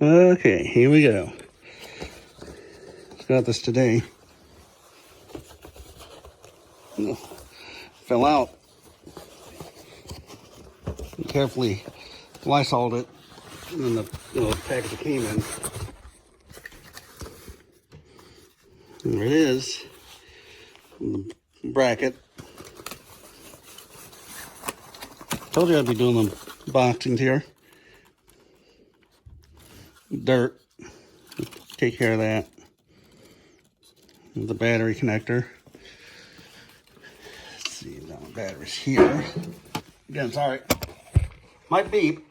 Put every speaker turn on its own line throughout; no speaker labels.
Okay, here we go. Just got this today. Fell out. Carefully Lysoled it in the little package it came in. There it is. The bracket. Told you I'd be doing the boxings here. Dirt. Take care of that. The battery connector. Let's see, now the battery's here. Again, sorry. Might beep.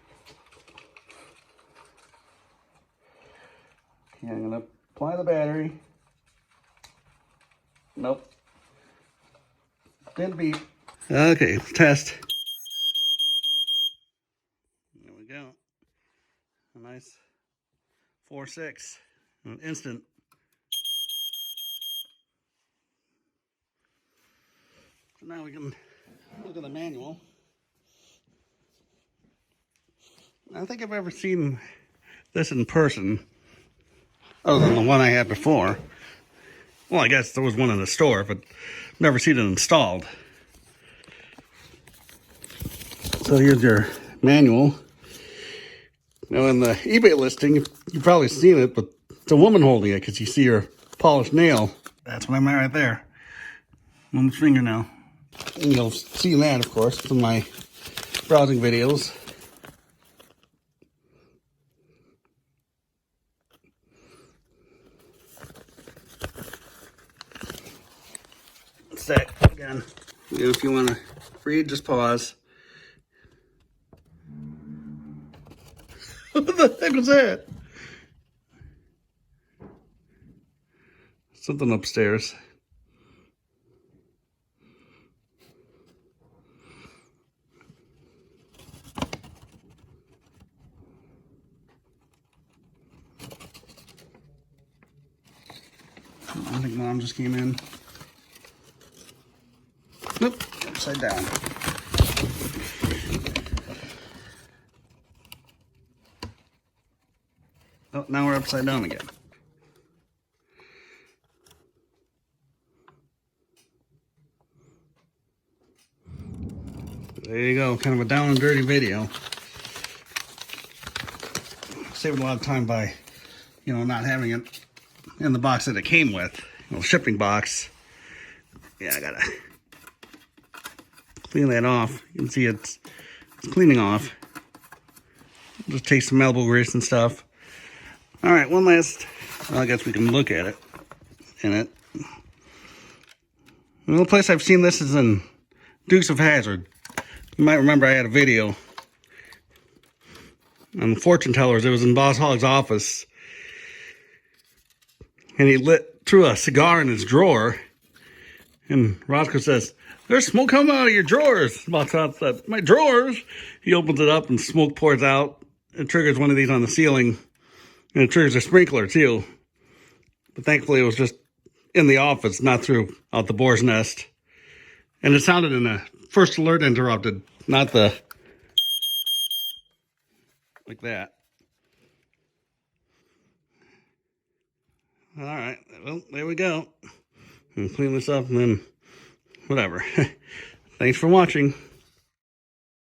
Okay, I'm gonna apply the battery. Nope. Didn't beep. Okay, test. There we go. A nice 4.6. An instant. So now we can look at the manual. I don't think I've ever seen this in person, other than the one I had before. Well, I guess there was one in the store, but never seen it installed. So here's your manual. Now in the eBay listing, you've probably seen it, but it's a woman holding it because you see her polished nail. That's what I'm at right there. Woman's fingernail. And you'll see that, of course, from my browsing videos. Sec again. If you want to read, just pause. What the heck was that? Something upstairs. I think Mom just came in. Nope, upside down. Oh, now we're upside down again. There you go, kind of a down and dirty video. Saved a lot of time by, not having it in the box that it came with. Shipping box. Yeah, I gotta clean that off. You can see it's cleaning off. Just take some elbow grease and stuff. All right, one last, I guess we can look at it in it. The only place I've seen this is in Dukes of Hazzard. You might remember I had a video on the fortune tellers. It was in Boss Hogg's office. And he threw a cigar in his drawer. And Roscoe says, "There's smoke coming out of your drawers." Boss Hogg said, "My drawers?" He opens it up and smoke pours out. It triggers one of these on the ceiling. And it triggers a sprinkler too. But thankfully it was just in the office, not through out the boar's nest. And it sounded in the first alert interrupted, not the like that. All right, well, there we go. I'll clean this up and then whatever. Thanks for watching.